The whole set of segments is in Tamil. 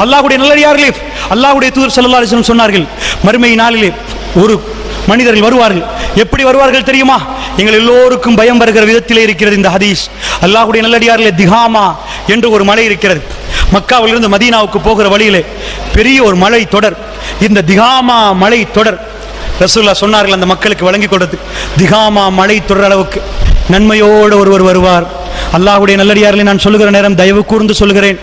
அல்லாஹ்வுடைய நல்லடியார்களே, அல்லாஹ்வுடைய தூதர் ஸல்லல்லாஹு அலைஹி வஸல்லம் சொன்னார்கள், மறுமை நாளிலே ஒரு மனிதர்கள் வருவார்கள். எப்படி வருவார்கள் தெரியுமா? எங்கள் எல்லோருக்கும் பயம் வருகிற விதத்திலே இருக்கிறது இந்த ஹதீஸ். அல்லாஹ்வுடைய நல்லடியார்களே, திகாமா என்று ஒரு மலை இருக்கிறது. மக்காவிலிருந்து மதீனாவுக்கு போகிற வழியிலே பெரிய ஒரு மலை தொடர். இந்த திகாமா மலை தொடர் ரசூலுல்லாஹ் சொன்னார்கள் அந்த மக்களுக்கு வழங்கி கொடுத்து, திகாமா மலை தொடர் அளவுக்கு நன்மையோடு ஒருவர் வருவார். அல்லாஹ்வுடைய நல்லடியார்களை நான் சொல்லுகிற நேரம் தயவு கூர்ந்து சொல்கிறேன்,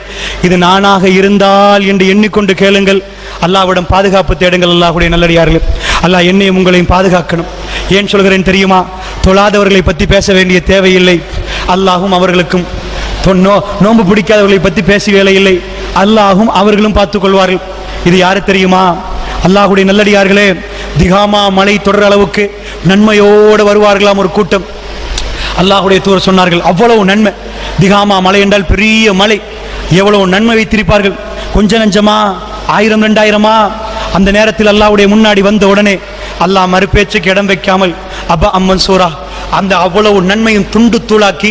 இது நானாக இருந்தால் என்று எண்ணிக்கொண்டு கேளுங்கள். அல்லாஹ்விடம் பாதுகாப்பு தேடுங்கள். அல்லாஹ்வுடைய நல்லடியார்களே, அல்லாஹ் என்னையும் உங்களையும் பாதுகாக்கணும். ஏன் சொல்கிறேன் தெரியுமா? தொழாதவர்களை பற்றி பேச வேண்டிய தேவையில்லை. அல்லாஹும் அவர்களுக்கும் நோன்பு பிடிக்காதவர்களை பற்றி பேச வேலையில்லை. அல்லாஹும் அவர்களும் பார்த்துக் கொள்வார்கள். இது யாரு தெரியுமா? அல்லாஹ்வுடைய நல்லடியார்களே, திகாமா மலை தொடர் அளவுக்கு நன்மையோடு வருவார்களாம் ஒரு கூட்டம். அல்லாஹ்வுடைய தூதர் சொன்னார்கள், அவ்வளவு நன்மை. திகாமா மலை என்றால் பெரிய மலை, எவ்வளவு நன்மை வைத்திருப்பார்கள். கொஞ்ச நஞ்சமா, 1000 2000 அந்த நேரத்தில் அல்லாஹ்வுடைய முன்னாடி வந்த உடனே அல்லாஹ் மறுபேச்சுக்கு இடம் வைக்காமல் அபா அம்மன் சூரா அந்த அவ்வளவு நன்மையும் துண்டு தூளாக்கி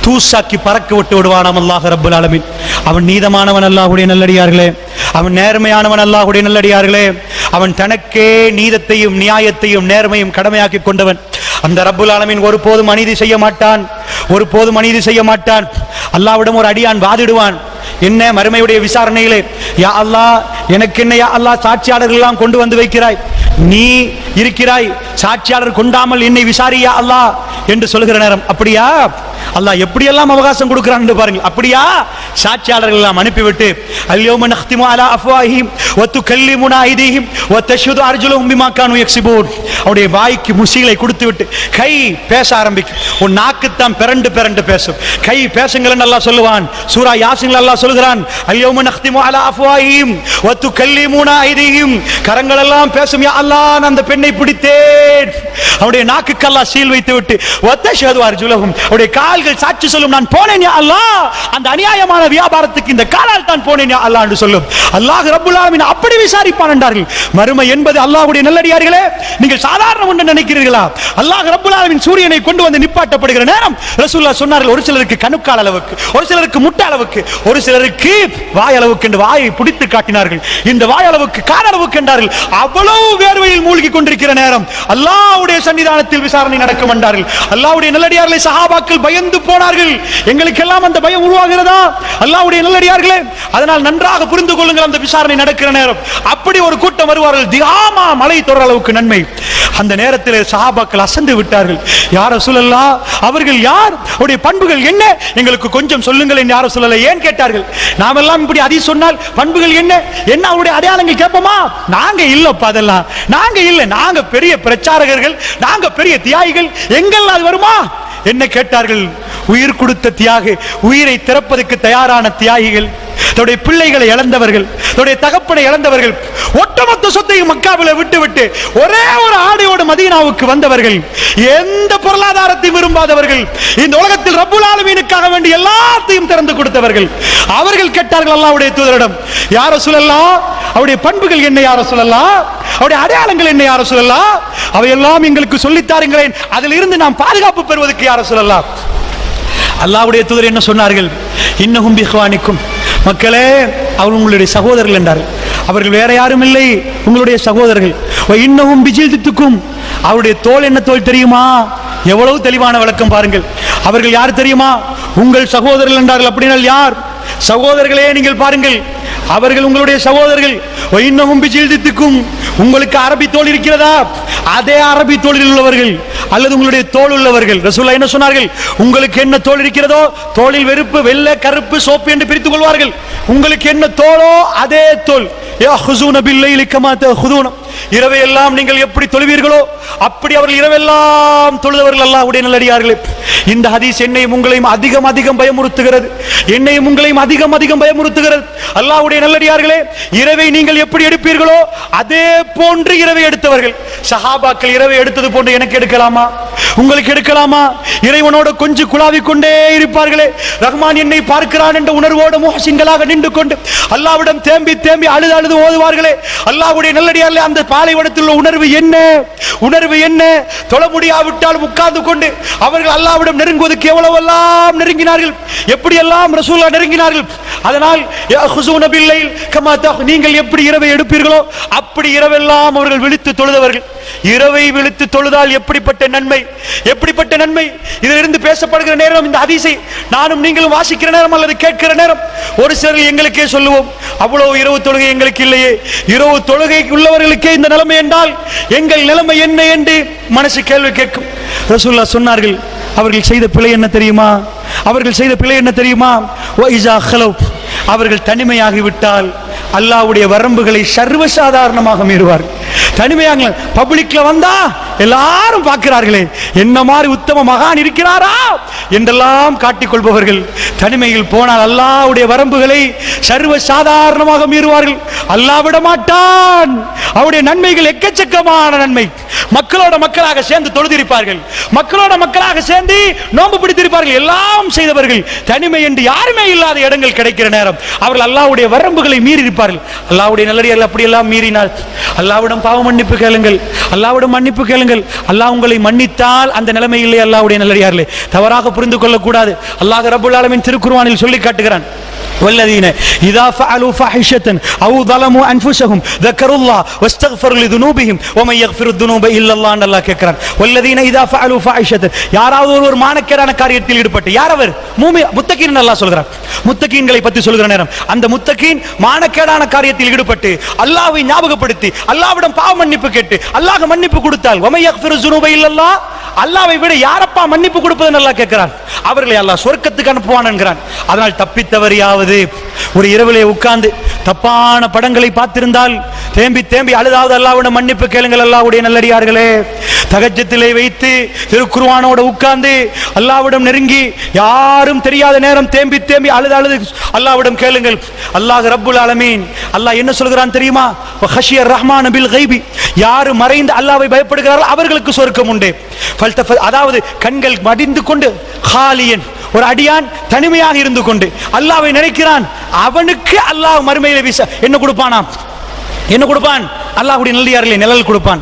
தூசாக்கி பறக்க விட்டு விடுவானாம் அல்லாஹ் ரப்புல் ஆலமீன். அவன் நீதமானவன் அல்லாஹ்வுடைய நல்லடியார்களே, அவன் நேர்மையானவன் அல்லாஹ்வுடைய நல்லடியார்களே, அவன் தனக்கே நீதத்தையும் நியாயத்தையும் நேர்மையும் கடமையாக்கி கொண்டவன். அந்த ரப்புல் ஆலமீன் ஒருபோதும் அநீதி செய்ய மாட்டான், ஒருபோதும் அநீதி செய்ய மாட்டான். அல்லாஹ்விடம் ஒரு அடியான் வாதிடுவான், என்ன மறுமையுடைய விசாரணையிலே, யா அல்லாஹ் எனக்கு என்ன யா அல்லாஹ் சாட்சியாளர்கள் எல்லாம் கொண்டு வந்து வைக்கிறாய், நீ இருக்கிறாய், சாட்சியாளர் கொண்டாமல் என்னை விசாரியா அல்லாஹ் என்று சொல்கிற நேரம், அப்படியா அல்லாஹ் எப்படியெல்லாம் அவகாசம் கொடுக்கிறான் பாருங்கள். அப்படியா சாட்சியாளர்கள் எல்லாம் அனுப்பிவிட்டு, அல்யௌம நக்திமு அலா அஃப்வாஹிஹிம் வ துகல்லிமுனா ஐதீஹிம் வ தஷ்ஹது அர்ஜுலுஹும் பிமா கானூ யக்ஸிபூன். அவருடைய வாய்க்கு முசிகளை கொடுத்து விட்டு கை பேச ஆரம்பிக்கும். உன் நாக்குத்தான் பிறண்டு பிறண்டு பேசும். கை பேசுங்கள் அல்லாஹ் சொல்லுவான். சூரா யாசின்ல அல்லாஹ் சொல்கிறான், அல்யௌம நக்திமு அலா அஃப்வாஹிஹிம் வ துகல்லிமுனா ஐதீஹிம். கரங்கள் எல்லாம் பேசும், யா அல்லாஹ் நான் அந்த பெண்ணை பிடித்தேன். அவருடைய நாக்குக்கு அல்லாஹ் சீல் வைத்து விட்டு வ தஷ்ஹது அர்ஜுலுஹும், அவருடைய கால்கள் சாட்சி சொல்லும், நான் போனேன் யா அல்லாஹ், அந்த அநியாயமான வியாபாரத்துக்கு இந்த காலால் தான் போனேன் யா அல்லாஹ் என்று சொல்லும். அல்லாஹ் ரப்புல் ஆலமீன் அப்படி விசாரிப்பான் என்றார்கள். மறுமை என்பது அல்லாஹ்வுடைய நல்லடியார்களே, நீங்கள் சாதாரண ஒன்று நினைக்கிறீர்களா? அல்லாஹ் ரப்புல் ஆலமீன் சூரியனை கொண்டு வந்து நிப்பாட்டப்படுகிற நேரம் ரசூலுல்லாஹ் சொன்னார்கள், ஒரு சிலருக்கு கணுக்கால் அளவுக்கு, ஒரு சிலருக்கு முட்டை அளவுக்கு, ஒரு சிலருக்கு வாய் அளவுக்கு என்று வாயை பிடித்து காட்டினார்கள். இந்த வாய் அளவுக்கு கால் அளவுக்கு என்றார்கள். அவ்வளவு வேர்வையில் மூழ்கி கொண்டிருக்கிற நேரம் அல்லாஹ்வுடைய சன்னிதானத்தில் விசாரணை நடக்கும் என்றார்கள். அல்லாஹ்வுடைய நல்லடியார்களை சஹாபாக்கள் பயந்து போனார்கள். எங்களுக்கெல்லாம் அந்த பயம் உருவாகிறதா? அல்லாஹ்வுடைய நல்லடியார்களே, அதனால் நன்றாக புரிந்து கொள்ளுங்கள். அந்த விசாரணை நடக்கிற நேரம் அப்படி ஒரு கூட்டம் வருவார்கள், திகாமா மலை தொடர் அளவுக்கு நன்மை. அந்த நேரத்தில் சஹாபாக்கள் அசந்து விட்டார்கள். யார் ரசூலல்லாஹ், அவர்கள் யார், அவருடைய பண்புகள் என்ன, எங்களுக்கு கொஞ்சம் சொல்லுங்கள் என்று யார் ரசூலல்லாஹ் ஏன் கேட்டார்கள். நாமெல்லாம் இப்படி அதி சொன்னால் பண்புகள் என்ன என்ன அவருடைய அடையாளங்கள் கேட்போமா? நாங்க இல்லப்பா, அதெல்லாம் நாங்க இல்ல, நாங்க பெரிய பிரச்சாரகர்கள், நாங்க பெரிய தியாகிகள், எங்கெல்லாம் அது வருமா என்ன கேட்டார்கள். உயிர் கொடுத்த தியாகி, உயிரை திறப்பதற்கு தயாரான தியாகிகள், தன்னுடைய பிள்ளைகளை இழந்தவர்கள், தன்னுடைய தகப்பனை இழந்தவர்கள், ஒட்டுமொத்த சொத்தையும் மக்காவில விட்டுவிட்டு ஒரே ஒரு ஆடையோடு மதீனாவுக்கு வந்தவர்கள், எந்த பொருளாதாரத்தையும் விரும்பாதவர்கள், இந்த உலகத்தில் ரப்புல் ஆலமீனுக்காக வேண்டி எல்லாத்தையும் திறந்து கொடுத்தவர்கள். அவர்கள் கேட்டார்கள் அல்லாஹ்வுடைய தூதரிடம், யா ரசூலல்லாஹ், அவருடைய பண்புகள் என்ன யா ரசூலல்லாஹ், அவருடைய அடையாளங்கள் என்ன யா ரசூலல்லாஹ், அவையெல்லாம் எங்களுக்கு சொல்லித்தாருங்களேன், அதில் இருந்து நாம் பாதுகாப்பு பெறுவதற்கு யா ரசூலல்லாஹ். அல்லாஹ்வுடைய தூதர் என்ன சொன்னார்கள்? இன்னஹும் பிஹ்வானிக்கும், மக்களே அவர் உங்களுடைய சகோதரர்கள் என்றார்கள். அவர்கள் வேற யாரும் இல்லை, உங்களுடைய சகோதரர்கள். இன்னஹும் பிஜில்தித்துக்கும், அவருடைய தோல் என்ன தோல் தெரியுமா? எவ்வளவு தெளிவான விளக்கம் பாருங்கள். அவர்கள் யார் தெரியுமா? உங்கள் சகோதரர்கள் என்றார்கள். அப்படினால் யார்? சகோதரர்களே நீங்கள் பாருங்கள், அவர்கள் உங்களுடைய சகோதரர்கள். இன்னஹும் பிஜில்தித்துக்கும், உங்களுக்கு அரபி தோல் இருக்கிறதா? அதே அரபி தோலில் உள்ளவர்கள் அல்லது உங்களுடைய தோல் உள்ளவர்கள். ரசூலுல்லாஹ் என்ன சொன்னார்கள்? உங்களுக்கு என்ன தோல் இருக்கிறதோ, தோலில் வெறுப்பு, வெள்ளை, கருப்பு, சோப்பு என்று பிரித்துக் கொள்வார்கள். உங்களுக்கு என்ன தோலோ அதே தோல். யஹ்ஸூன பில்லைலி கமா தஹுதூன, இரவையெல்லாம் நீங்கள் எப்படி தொழுவீர்களோ அப்படி அவர்கள் இரவெல்லாம் தொழுதவர்கள் அல்லாஹ்வுடைய நல்லடியார்களே. இந்த ஹதீஸ் என்னையும் உங்களையும் அதிகம் அதிகம் பயமுறுத்துகிறது, என்னையும் உங்களையும் அதிகம் அதிகம் பயமுறுத்துகிறது. அல்லாஹ்வுடைய நல்லடியார்களே, இரவை நீங்கள் எப்படி எடுப்பீர்களோ அதே போன்று இரவை எடுத்தவர்கள். சஹாபாக்கள் இரவை எடுத்தது போன்று எனக்கு எடுக்கலாமா? உங்களுக்கு எடுக்கலாமா? இறைவனோடு கொஞ்சம் குழாவிக் கொண்டே இருப்பார்களே, ரஹ்மான் என்னை பார்க்கிறான் என்ற உணர்வோடு முஹ்சின்களாக நின்று கொண்டு அல்லாஹ்விடம் தேம்பி தேம்பி அழுது அழுது ஓதுவார்களே. அல்லாஹ்வுடைய நல்லடியார்களே, அந்த பாலைவனத்தில் உள்ள உணர்வு என்ன? உணர்வு என்ன? தொழ முடியாவிட்டால் உட்கார்ந்து கொண்டு அவர்கள் அல்லாஹ்விடம் நெருங்குவதற்கு எவ்வளவெல்லாம் நெருங்கினார்கள், எப்படியெல்லாம் ரசூலுல்லாஹ் நெருங்கினார்கள். அதனால் யஹுஸூன பில்லைல் கமா நீங்கள் எப்படி இரவை எடுப்பீர்களோ அப்படி இரவெல்லாம் அவர்கள் விழித்து தொழுதவர்கள். இரவை விழித்து தொழுதால் எப்படிப்பட்ட நன்மை, எப்படிப்பட்ட நன்மை! இதிலிருந்து பேசப்படுகிற நேரம், இந்த ஹதீஸை நானும் நீங்களும் வாசிக்கிற நேரம் அல்லது கேட்கிற நேரம், ஒரு சிலர் எங்களுக்கே சொல்லுவோம், அவ்வளவு இரவு தொழுகை எங்களுக்கு இல்லையே, இரவு தொழுகை உள்ளவர்களுக்கே இந்த நிலைமை என்றால் எங்கள் நிலைமை என்ன என்று மனசு கேள்வி கேட்கும். ரசூலுல்லாஹ் சொன்னார்கள், அவர்கள் செய்த பிழை என்ன தெரியுமா? அவர்கள் செய்த பிழை என்ன தெரியுமா? அவர்கள் தனிமையாகிவிட்டால் அல்லாஹ்வுடைய வரம்புகளை சர்வசாதாரணமாக மீறுவார்கள். தனிமையாக பப்ளிக்ல வந்தா எல்லாரும் பார்க்கிறார்களே, என்ன மாதிரி உத்தம மகான் இருக்கிறாரா என்றெல்லாம் காட்டிக் கொள்பவர்கள் தனிமையில் போனால் அல்லாஹ்வுடைய வரம்புகளை சர்வசாதாரணமாக மீறுவார்கள். அல்லாஹ் விட மாட்டான். அவருடைய நன்மைகள் எக்கச்சக்கமான நன்மை. மக்களோட மக்களாக சேர்ந்து தொழுதிருப்பார்கள், மக்களோட மக்களாக சேர்ந்து நோன்பு பிடித்திருப்பார்கள், எல்லாம் செய்தவர்கள். தனிமை என்று யாருமே இல்லாத இடங்கள் கிடைக்கிற நேரம் அவர்கள் அல்லாஹ்வுடைய வரம்புகளை மீறி இருப்பார்கள். அல்லாஹ்வுடைய நல்லடியார்கள் அப்படியெல்லாம் மீறினால் அல்லாஹ்விடம் பாவ மன்னிப்பு கேளுங்கள், அல்லாஹ்விடம் மன்னிப்பு கேளுங்கள். அல்லாஹ் உங்களை மன்னித்தால் அந்த நிலைமையிலே அல்லாஹ்வுடைய நல்லடியார்களே தவறாக புரிந்து கொள்ளக்கூடாது. அல்லாஹ் ரப்பல் ஆலமீன் திருக்குர்ஆனில் சொல்லி காட்டுகிறான், والذين إذا فعلوا فاحشة أو ظلموا أنفسهم ذكروا الله واستغفروا لذنوبهم ومن يغفر الذنوب إلا الله என்று அல்லாஹ் கேட்கிறான். والذين إذا فعلوا فاحشة, யாராவது ஒரு மானக்கேடான காரியத்தில் ஈடுபட்டு, யார் அவர்? முத்தகீன் அல்லாஹ் சொல்கிறான். முத்தகீன்களை பற்றி சொல்கிற நேரம் அந்த முத்தகீன் மானக்கேடான காரியத்தில் ஈடுபட்டு அல்லாஹ்வை ஞாபகப்படுத்தி அல்லாஹ்விடம் பாவ மன்னிப்பு கேட்டு அல்லாஹ் மன்னிப்பு கொடுத்தால் ومن يغفر الذنوب إلا الله, அல்லாஹ்வை விட யாரப்பா மன்னிப்பு கொடுப்பதுன்னு அல்லாஹ் கேட்கிறான். அவர்களை அல்லாஹ் சொர்க்கத்துக்கு அனுப்புவான் என்கிறான். அதனால் தப்பித்தவரையாவது ஒரு இரவிலே உட்கார்ந்து தப்பான படங்களை பார்த்திருந்தால் தேம்பி தேம்பி அழுதாவது அல்லாஹ்விடம் மன்னிப்பு கேளுங்கள். அல்லாஹ்வுடைய நல்லடியார்களே, தஹஜ்ஜுதிலே வைத்து திருக்குர்ஆனோட உட்கார்ந்து அல்லாஹ்விடம் நெருங்கி யாரும் தெரியாத நேரம் தேம்பி தேம்பி அழுது அல்லாஹ்விடம் கேளுங்கள். அல்லாஹ் ரப்புல் ஆலமீன் அல்லாஹ் என்ன சொல்கிறான் தெரியுமா? வஹஷியர் ரஹ்மான் பில் கைபி, யார் மறைந்து அல்லாஹ்வை பயப்படுகிறார்கள் அவர்களுக்கு சொர்க்கம் உண்டு. அதாவது கண்கள் மடிந்து கொண்டு ஹாலியன், ஒரு அடியான் தனிமையாக இருந்து கொண்டு அல்லாஹ்வை நினைக்கிறான், அவனுக்கு அல்லாஹ் மறுமையிலே என்ன கொடுப்பானாம்? என்ன கொடுப்பான்? அல்லாஹ்வுடைய நல்லடியார்களே நிழல் கொடுப்பான்.